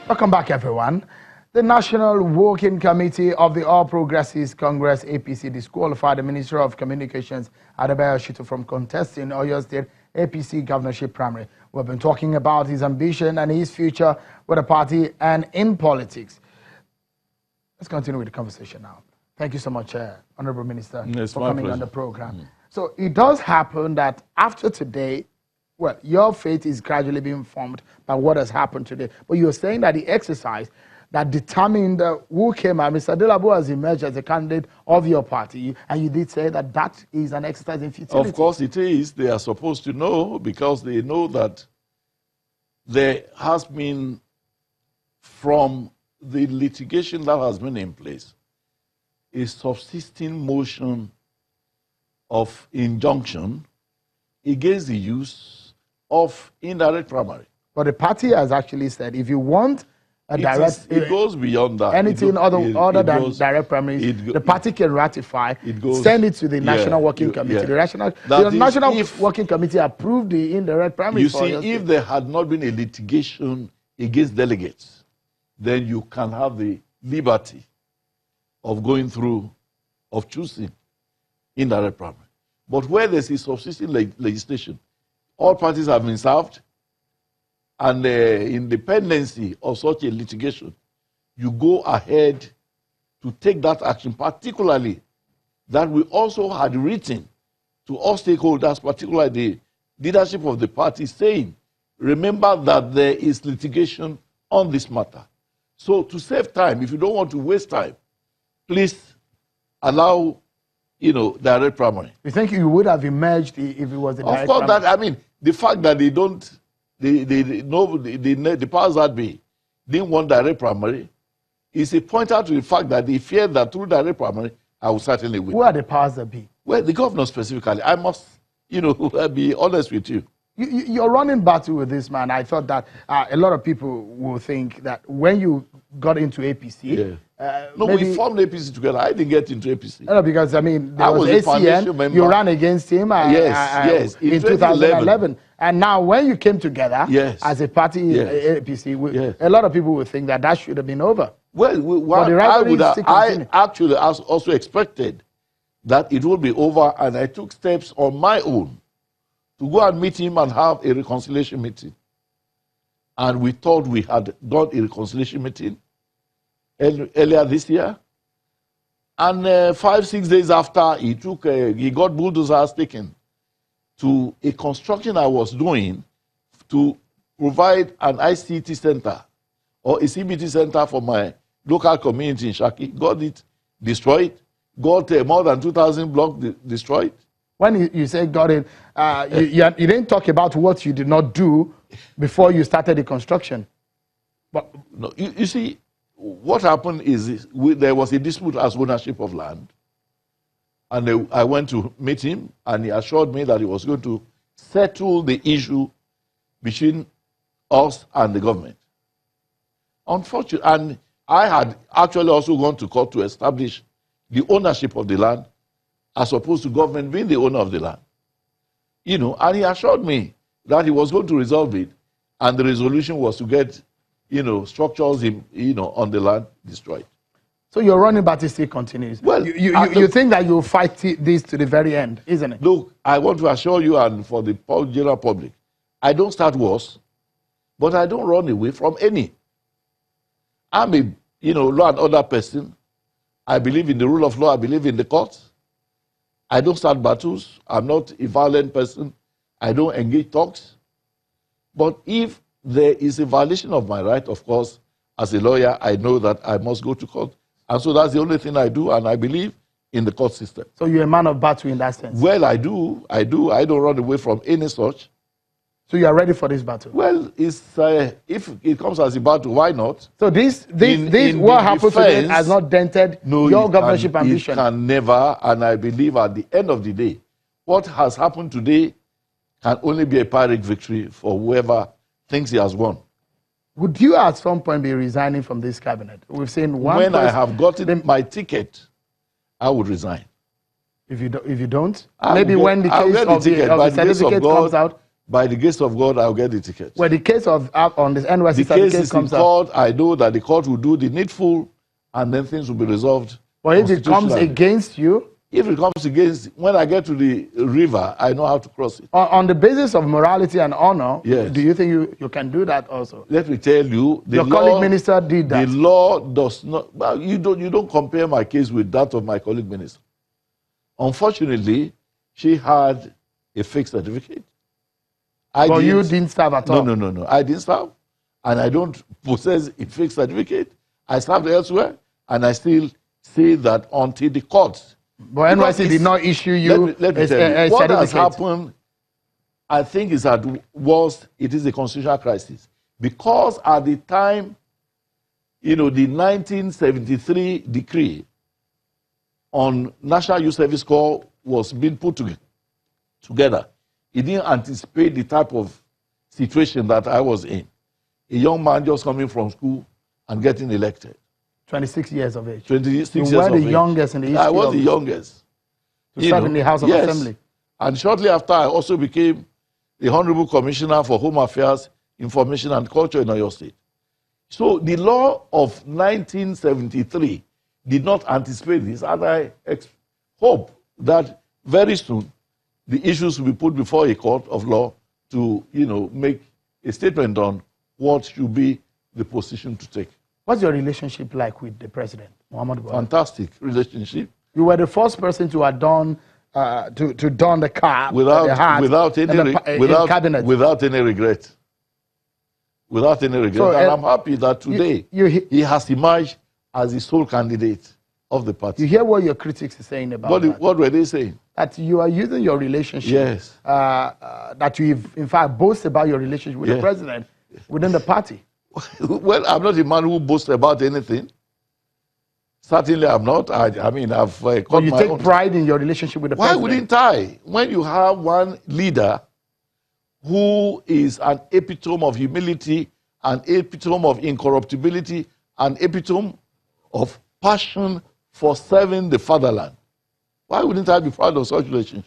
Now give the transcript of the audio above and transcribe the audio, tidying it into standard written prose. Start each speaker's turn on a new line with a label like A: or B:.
A: Welcome back, everyone. The National Working Committee of the All Progressives Congress, APC, disqualified the Minister of Communications, Adebayo, Shittu, from contesting Oyo State APC governorship primary. We've been talking about his ambition and his future with the party and in politics. Let's continue with the conversation now. Thank you so much, Honorable Minister, for coming on the program. So it does happen that after today, well, your fate is gradually being formed by what has happened today. But you're saying that the exercise that determined who came out, Mr. Delabo has emerged as a candidate of your party, and you did say that that is an exercise in futility.
B: Of course it is. They are supposed to know, because they know that there has been, from the litigation that has been in place, a subsisting motion of injunction against the use of indirect primary.
A: But the party has actually said, if you want a direct...
B: It goes beyond that.
A: Anything other than direct primaries, the party can ratify, send it to the National Working Committee. The National Working Committee approved the indirect primaries.
B: You see, if there had not been a litigation against delegates, then you can have the liberty of going through, of choosing indirect primary. But where there's a subsisting legislation, all parties have been served, and the independency of such a litigation, you go ahead to take that action, particularly that we also had written to all stakeholders, particularly the leadership of the party, saying, remember that there is litigation on this matter. So to save time, if you don't want to waste time, please allow, direct primary.
A: You think you would have emerged if it was a direct primary?
B: Of course, I mean, the fact that they don't, the powers that be didn't want direct primary is a pointer to the fact that they fear that through direct primary, I will certainly win.
A: Who are the powers that be?
B: Well, the governor specifically. I must, be honest with you.
A: You're running battle with this man. I thought that a lot of people will think that when you got into APC...
B: we formed APC together. I didn't get into APC.
A: No, because, I mean, there was ACN, you ran against him in 2011. And now when you came together as a party APC, a lot of people will think that that should have been over.
B: Well, I actually also expected that it would be over, and I took steps on my own to go and meet him and have a reconciliation meeting. And we thought we had done a reconciliation meeting earlier this year. And 5-6 days after, he got bulldozers taken to a construction I was doing to provide an ICT center or a CBT center for my local community in Shaki. Got it destroyed, got more than 2,000 blocks destroyed.
A: When you say got it, you didn't talk about what you did not do before you started the construction.
B: But no, you see, what happened is there was a dispute as ownership of land. And I went to meet him, and he assured me that he was going to settle the issue between us and the government. Unfortunately, and I had actually also gone to court to establish the ownership of the land as opposed to government being the owner of the land. And he assured me that he was going to resolve it, and the resolution was to get, structures on the land destroyed.
A: So your running battle still continues. Well, you think that you'll fight this to the very end, isn't it?
B: Look, I want to assure you, and for the general public, I don't start wars, but I don't run away from any. I'm a, law and order person. I believe in the rule of law. I believe in the courts. I don't start battles. I'm not a violent person. I don't engage talks. But if there is a violation of my right, of course, as a lawyer, I know that I must go to court. And so that's the only thing I do, and I believe in the court system.
A: So you're a man of battle in that sense?
B: Well, I do. I don't run away from any such.
A: So you are ready for this battle?
B: Well, if it comes as a battle, why not?
A: So this what happened today has not dented your governorship ambition?
B: It can never, and I believe at the end of the day, what has happened today can only be a Pyrrhic victory for whoever thinks he has won.
A: Would you at some point be resigning from this cabinet? We've seen one
B: When I have gotten my ticket, I would resign.
A: If you don't, maybe when the case of the certificate comes out.
B: by the grace of God, I'll get the ticket.
A: Well, the case of on this NYSC,
B: the case is
A: comes
B: in court. I know that the court will do the needful, and then things will be resolved.
A: But if it comes against you,
B: if it comes against, when I get to the river, I know how to cross it.
A: On the basis of morality and honor,
B: yes.
A: Do you think you can do that also?
B: Let me tell you,
A: your colleague minister did that.
B: The law does not. Well, you don't compare my case with that of my colleague minister. Unfortunately, she had a fake certificate.
A: But you didn't serve at all?
B: No. I didn't serve, and I don't possess a fake certificate. I served elsewhere, and I still say that until the courts.
A: But NYSC did not issue you
B: let me tell you, what has happened, I think, is at worst, it is a constitutional crisis. Because at the time, the 1973 decree on National Youth Service Corps was being put together, it didn't anticipate the type of situation that I was in. A young man just coming from school and getting elected. 26
A: years of age.
B: 26 years
A: of age. You were
B: the
A: youngest in the history.
B: I was the youngest.
A: To serve in the House of Assembly.
B: And shortly after, I also became the Honorable Commissioner for Home Affairs, Information and Culture in Oyo State. So the law of 1973 did not anticipate this, and I hope that very soon the issues will be put before a court of law to, make a statement on what should be the position to take.
A: What's your relationship like with the president, Muhammadu Buhari?
B: Fantastic relationship.
A: You were the first person to adorn, to don the cap
B: without any regret. Without any regret. So, and I'm happy that today he has emerged as the sole candidate of the party.
A: You hear what your critics are saying about that?
B: What were they saying?
A: That you are using your relationship.
B: Yes.
A: That you, in fact, boast about your relationship with the president within the party.
B: Well, I'm not a man who boasts about anything. Certainly, I'm not. I mean, I've got
A: but you take pride in your relationship with the president.
B: Why wouldn't I? When you have one leader who is an epitome of humility, an epitome of incorruptibility, an epitome of passion for serving the fatherland, why wouldn't I be proud of such relationship?